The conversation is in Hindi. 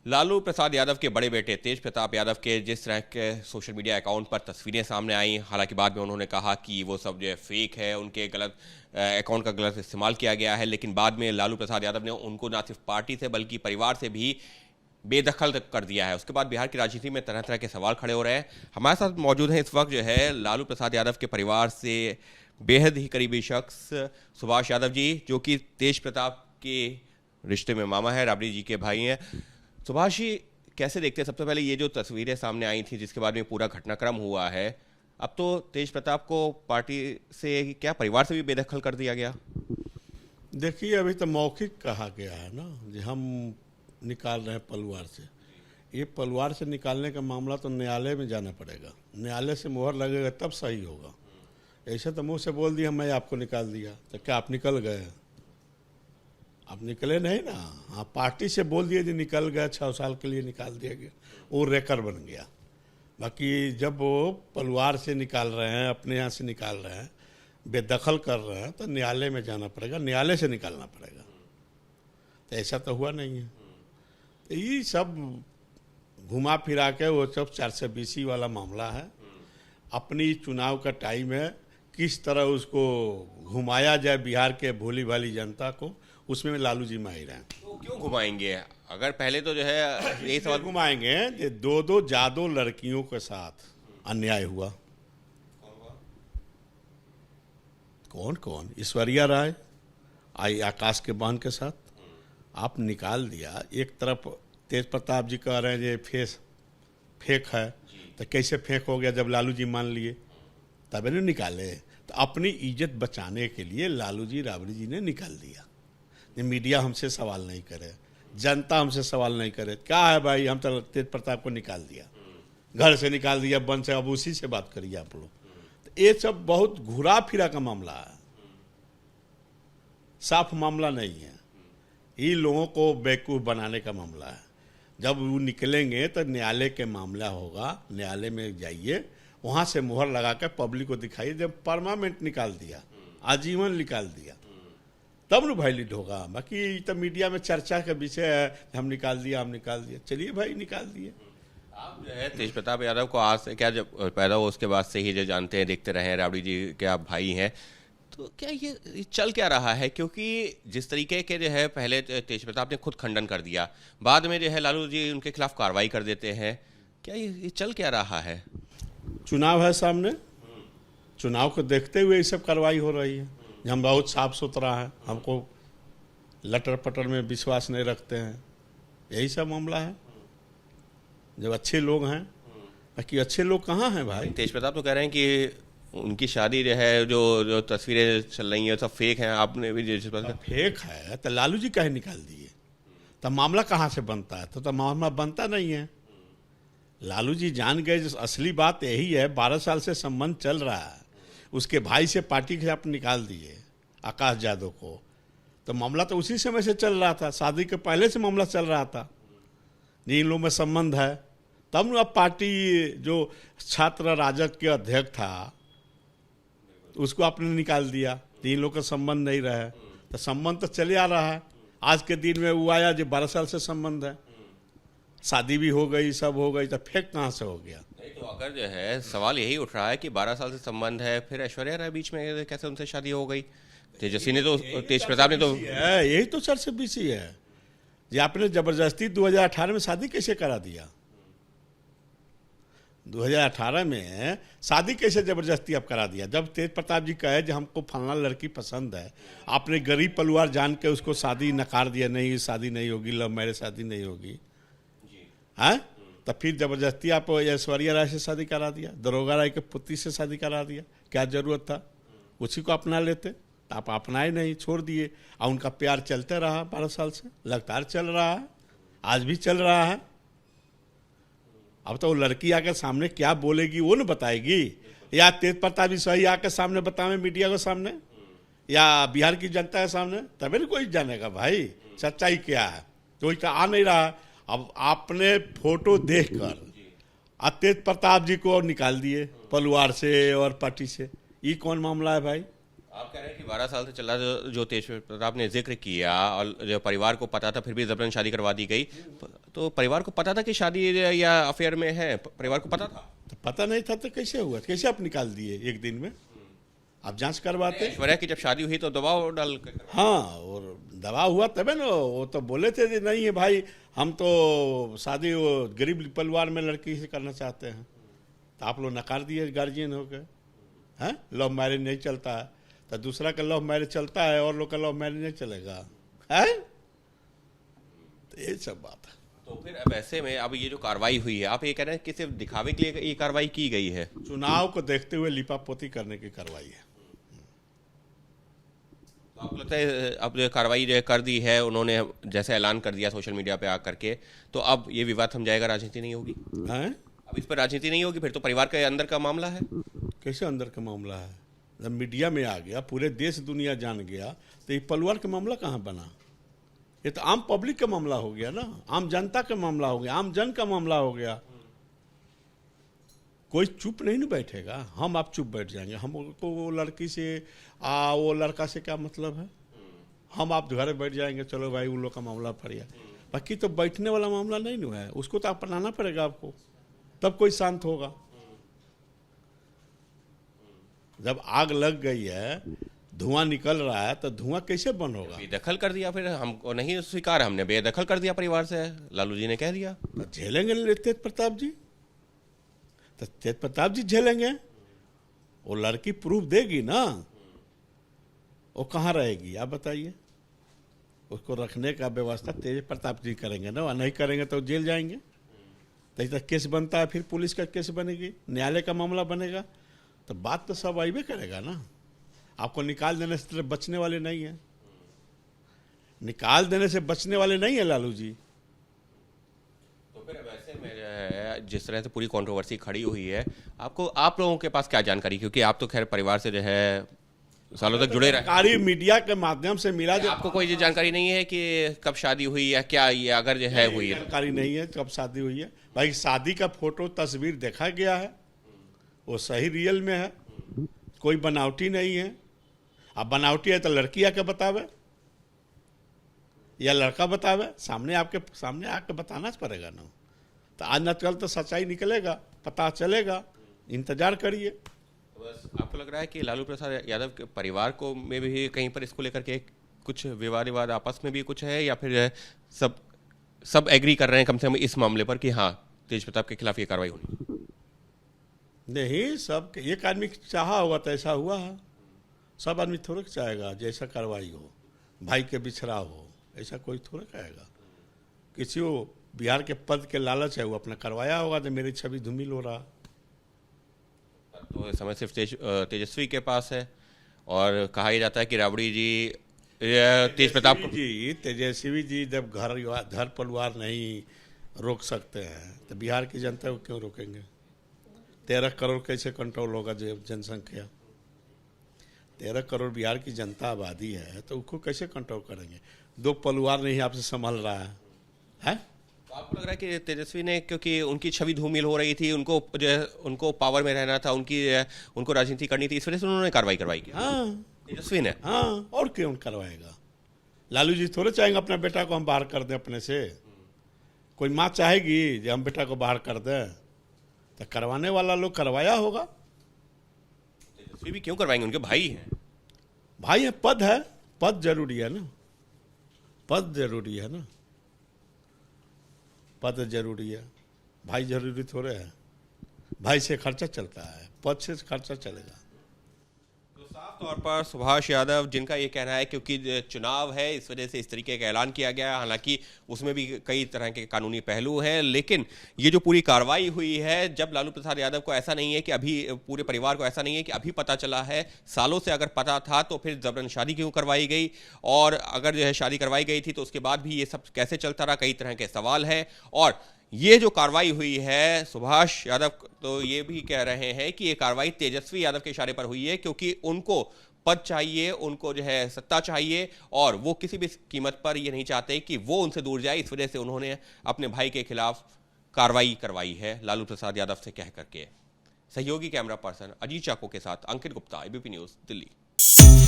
लालू प्रसाद यादव के बड़े बेटे तेज प्रताप यादव के जिस तरह के सोशल मीडिया अकाउंट पर तस्वीरें सामने आई, हालांकि बाद में उन्होंने कहा कि वो सब जो है फेक है, उनके गलत अकाउंट का गलत इस्तेमाल किया गया है। लेकिन बाद में लालू प्रसाद यादव ने उनको ना सिर्फ पार्टी से बल्कि परिवार से भी बेदखल कर दिया है। उसके बाद बिहार की राजनीति में तरह तरह के सवाल खड़े हो रहे हैं। हमारे साथ मौजूद हैं इस वक्त जो है लालू प्रसाद यादव के परिवार से बेहद ही करीबी शख्स सुभाष यादव जी, जो कि तेज प्रताप के रिश्ते में मामा है, राबड़ी जी के भाई हैं। सुभाष जी, कैसे देखते हैं सबसे पहले ये जो तस्वीरें सामने आई थी जिसके बाद में पूरा घटनाक्रम हुआ है, अब तो तेज प्रताप को पार्टी से क्या परिवार से भी बेदखल कर दिया गया? देखिए, अभी तो मौखिक कहा गया है ना कि हम निकाल रहे हैं पलवार से। ये पलवार से निकालने का मामला तो न्यायालय में जाना पड़ेगा, न्यायालय से मोहर लगेगा तब सही होगा। ऐसे तो मुंह से बोल दिया मैं आपको निकाल दिया, तो क्या आप निकल गए? आप निकले नहीं ना। हाँ, पार्टी से बोल दिए जी निकल गया, 6 साल के लिए निकाल दिया गया, वो रेकर बन गया। बाकी जब वो पलवार से निकाल रहे हैं, अपने यहाँ से निकाल रहे हैं, बेदखल कर रहे हैं, तो न्यायालय में जाना पड़ेगा, न्यायालय से निकालना पड़ेगा। तो ऐसा तो हुआ नहीं है। तो ये सब घुमा फिरा के वो सब 420 वाला मामला है। अपनी चुनाव का टाइम है, किस तरह उसको घुमाया जाए बिहार के भोली भाली जनता को, उसमें लालू जी माहिर हैं। तो क्यों घुमाएंगे? अगर पहले तो जो है यही सवाल घुमाएंगे कि दो जादो लड़कियों के साथ अन्याय हुआ। कौन कौन? ऐश्वर्या राय आई आकाश के बहन के साथ, आप निकाल दिया। एक तरफ तेज प्रताप जी कह रहे हैं ये फेक है, तो कैसे फेक हो गया जब लालू जी मान लिए तभी नहीं निकाले। तो अपनी इज्जत बचाने के लिए लालू जी राबड़ी जी ने निकाल दिया। ये मीडिया हमसे सवाल नहीं करे, जनता हमसे सवाल नहीं करे, क्या है भाई, हम तो तेज प्रताप को निकाल दिया, घर से निकाल दिया, बंद से, अब उसी से बात करिए आप लोग। तो ये सब बहुत घुरा फिरा का मामला है, साफ मामला नहीं है। ये लोगों को बेवकूफ़ बनाने का मामला है। जब वो निकलेंगे तो न्यायालय के मामला होगा, न्यायालय में जाइए, वहाँ से मुहर लगा कर पब्लिक को दिखाइए। जब परमानेंट निकाल दिया, आजीवन निकाल दिया, तब न वैलिड होगा। बाकी तो मीडिया में चर्चा का विषय है, हम निकाल दिया, हम निकाल दिया। चलिए भाई, निकाल दिए। आप जो है तेज प्रताप यादव को आज से क्या, जब पैदा हो उसके बाद से ही जो जानते हैं, देखते रहे हैं, राबड़ी जी के आप भाई हैं, तो क्या ये चल क्या रहा है? क्योंकि जिस तरीके के जो है पहले तेज प्रताप ने खुद खंडन कर दिया, बाद में जो है लालू जी उनके खिलाफ कार्रवाई कर देते हैं, क्या ये चल क्या रहा है? चुनाव है सामने, चुनाव को देखते हुए ये सब कार्रवाई हो रही है। हम बहुत साफ सुथरा है, हमको लटर पटर में विश्वास नहीं रखते हैं, यही सब मामला है। जब अच्छे लोग हैं, बाकी अच्छे लोग कहाँ हैं भाई? तेज प्रताप तो कह रहे हैं कि उनकी शादी जो है, जो तस्वीरें चल रही हैं सब फेक हैं। आपने भी फेक है तो लालू जी काहे निकाल दिए? तब मामला कहाँ से बनता है? तो मामला बनता नहीं है। लालू जी जान गए, जो असली बात यही है, 12 साल से संबंध चल रहा है, उसके भाई से पार्टी के आप निकाल दिए आकाश यादव को, तो मामला तो उसी समय से चल रहा था, शादी के पहले से मामला चल रहा था। इन लोगों में संबंध है, तब अब पार्टी जो छात्र राजद के अध्यक्ष था उसको आपने निकाल दिया। इन लोग का संबंध नहीं रहा है, तो संबंध तो चले आ रहा है। आज के दिन में वो आया जो 12 साल से संबंध है, शादी भी हो गई, सब हो गई, तो फेक कहाँ से हो गया? नहीं, तो अगर जो है सवाल यही उठ रहा है कि 12 साल से संबंध है, फिर ऐश्वर्या राय बीच में कैसे उनसे शादी हो गई? तेजस्वी ने तो, तेज प्रताप ने तो, यही तो 420 है जी। आपने जबरदस्ती 2018 में शादी कैसे करा दिया? 2018 में शादी कैसे जबरदस्ती आप करा दिया? जब तेज प्रताप जी कहे कि हमको फलाना लड़की पसंद है, आपने गरीब परिवार जान के उसको शादी नकार दिया, नहीं शादी नहीं होगी, लव मैरिज शादी नहीं होगी है। तो फिर जबरदस्ती आप ऐश्वर्या राय से शादी करा दिया, दरोगा राय के पुत्री से शादी करा दिया। क्या जरूरत था? उसी को अपना लेते, तो आप अपनाए नहीं, छोड़ दिए। और उनका प्यार चलते रहा 12 साल से, लगातार चल रहा है, आज भी चल रहा है। अब तो वो लड़की आके सामने क्या बोलेगी वो न बताएगी, या तेज प्रताप जी सही आके सामने बतावे मीडिया के सामने, या बिहार की जनता के सामने, तभी न कोई जानेगा भाई सच्चाई क्या है। कोई तो आ नहीं रहा। अब आपने फोटो देखकर तेज प्रताप जी को निकाल दिए पलवार से और पार्टी से, ये कौन मामला है भाई? आप कह रहे हैं कि 12 साल से चला जो तेज प्रताप ने जिक्र किया और जो परिवार को पता था फिर भी जबरन शादी करवा दी गई, तो परिवार को पता था कि शादी या अफेयर में है, परिवार को पता था? तो पता नहीं था तो कैसे हुआ, कैसे आप निकाल दिए एक दिन में? आप जांच करवाते। ऐश्वर्या की जब शादी हुई तो दबाव डाल कर। हाँ, और दबाव हुआ तबे ना, वो तो बोले थे कि नहीं है भाई, हम तो शादी वो गरीब परिवार में लड़की से करना चाहते हैं, तो आप लोग नकार दिए गार्जियन हो गए हैं। लव मैरिज नहीं चलता है तो दूसरा का लव मैरिज चलता है और लोग का लव मैरिज नहीं चलेगा है, तो ये सब बात है। तो फिर अब ऐसे में अब ये जो कार्रवाई हुई है, आप ये कह रहे हैं कि सिर्फ दिखावे के लिए ये कार्रवाई की गई है? चुनाव को देखते हुए लिपापोती करने की कार्रवाई है। तो आपको लगता है अब जो कार्रवाई जो कर दी है उन्होंने, जैसे ऐलान कर दिया सोशल मीडिया पे आकर के, तो अब ये विवाद थम जाएगा, राजनीति नहीं होगी? हैं? अब इस पर राजनीति नहीं होगी, फिर तो परिवार के अंदर का मामला है। कैसे अंदर का मामला है? जब मीडिया में आ गया, पूरे देश दुनिया जान गया, तो ये परिवार का मामला कहाँ बना? ये तो आम पब्लिक का मामला हो गया ना, आम जनता का मामला हो गया, आम जन का मामला हो गया। कोई चुप नहीं ना बैठेगा, हम आप चुप बैठ जाएंगे? हमको वो लड़की से वो लड़का से क्या मतलब है? हम आप घर बैठ जाएंगे, चलो भाई उन लोग का मामला फरिया। बाकी तो बैठने वाला मामला नहीं ना है, उसको तो अपनाना पड़ेगा आपको, तब कोई शांत होगा। जब आग लग गई है, धुआं निकल रहा है, तो धुआं कैसे बंद होगा? बेदखल कर दिया, फिर हमको नहीं स्वीकार, हमने बेदखल कर दिया परिवार से, लालू जी ने कह दिया। तो झेलेंगे तेज प्रताप जी, तो तेज प्रताप जी झेलेंगे। वो लड़की प्रूफ देगी ना, वो कहाँ रहेगी आप बताइए? उसको रखने का व्यवस्था तेज प्रताप जी करेंगे ना, नहीं करेंगे तो जेल जाएंगे। तो केस बनता है, फिर पुलिस का केस बनेगी, न्यायालय का मामला बनेगा, तो बात तो सब आइबे करेगा ना। आपको निकाल देने से बचने वाले नहीं है, निकाल देने से बचने वाले नहीं है लालू जी। तो फिर वैसे में जिस तरह से पूरी कंट्रोवर्सी खड़ी हुई है, आपको, आप लोगों के पास क्या जानकारी, क्योंकि आप तो खैर परिवार से जो है सालों तक जुड़े रहे, सरकारी मीडिया के माध्यम से मिला, जो आपको कोई जानकारी नहीं है कि कब शादी हुई या क्या, ये अगर जो है हुई है? जानकारी नहीं है कब शादी हुई है भाई। शादी का फोटो तस्वीर देखा गया है, वो सही रियल में है, कोई बनावटी नहीं है। अब बनावटी है तो लड़की आके बतावे या लड़का बतावे, सामने आके बताना पड़ेगा ना। तो आज न कल तो सच्चाई निकलेगा, पता चलेगा, इंतजार करिए। बस आपको लग रहा है कि लालू प्रसाद यादव के परिवार को में भी कहीं पर इसको लेकर के कुछ विवाद आपस में भी कुछ है, या फिर सब एग्री कर रहे हैं कम से कम इस मामले पर कि हाँ तेज प्रताप के खिलाफ ये कार्रवाई होनी? नहीं, सब एक आदमी चाहा हुआ तो ऐसा हुआ है, सब आदमी थोड़ा चाहेगा जैसा कार्रवाई हो, भाई के बिछड़ा हो, ऐसा कोई थोड़ा कहेगा। किसी को बिहार के पद के लालच है, वो अपना करवाया होगा तो मेरी छवि धूमिल हो रहा। तो इस समय सिर्फ तेजस्वी के पास है, और कहा जाता है कि राबड़ी जी तेज प्रताप जी, तेजस्वी जी जब घर परिवार नहीं रोक सकते हैं तो बिहार की जनता को क्यों रोकेंगे? 13 करोड़ कैसे कंट्रोल होगा जनसंख्या? 13 करोड़ बिहार की जनता आबादी है, तो उसको कैसे कंट्रोल करेंगे? 2 परिवार नहीं आपसे संभल रहा है? तो आपको लग रहा है कि तेजस्वी ने, क्योंकि उनकी छवि धूमिल हो रही थी, उनको पावर में रहना था, उनको राजनीति करनी थी, इस वजह से उन्होंने कार्रवाई करवाई की? हाँ, तेजस्वी ने। हाँ, और क्यों करवाएगा? लालू जी थोड़े चाहेंगे अपने बेटा को हम बाहर कर दें अपने से। कोई माँ चाहेगी कि हम बेटा को बाहर कर दें? तो करवाने वाला लोग करवाया होगा। तेजस्वी भी क्यों करवाएंगे, उनके भाई हैं। भाई है, पद है, पद जरूरी है ना, पद जरूरी है ना, पद जरूरी है, भाई जरूरी थोड़े है। भाई से खर्चा चलता है, पद से खर्चा चलेगा। तो साफ तौर पर सुभाष यादव, जिनका ये कहना है क्योंकि चुनाव है इस वजह से इस तरीके का ऐलान किया गया, हालांकि उसमें भी कई तरह के कानूनी पहलू हैं, लेकिन ये जो पूरी कार्रवाई हुई है, जब लालू प्रसाद यादव को ऐसा नहीं है कि अभी, पूरे परिवार को ऐसा नहीं है कि अभी पता चला है, सालों से अगर पता था तो फिर जबरन शादी क्यों करवाई गई, और अगर जो है शादी करवाई गई थी तो उसके बाद भी ये सब कैसे चलता रहा, कई तरह के सवाल हैं। और ये जो कार्रवाई हुई है, सुभाष यादव तो ये भी कह रहे हैं कि ये कार्रवाई तेजस्वी यादव के इशारे पर हुई है, क्योंकि उनको पद चाहिए, उनको जो है सत्ता चाहिए, और वो किसी भी कीमत पर ये नहीं चाहते कि वो उनसे दूर जाए, इस वजह से उन्होंने अपने भाई के खिलाफ कार्रवाई करवाई है लालू प्रसाद यादव से कह करके। सहयोगी कैमरा पर्सन अजीत चाको के साथ अंकित गुप्ता, एबीपी न्यूज़, दिल्ली। है।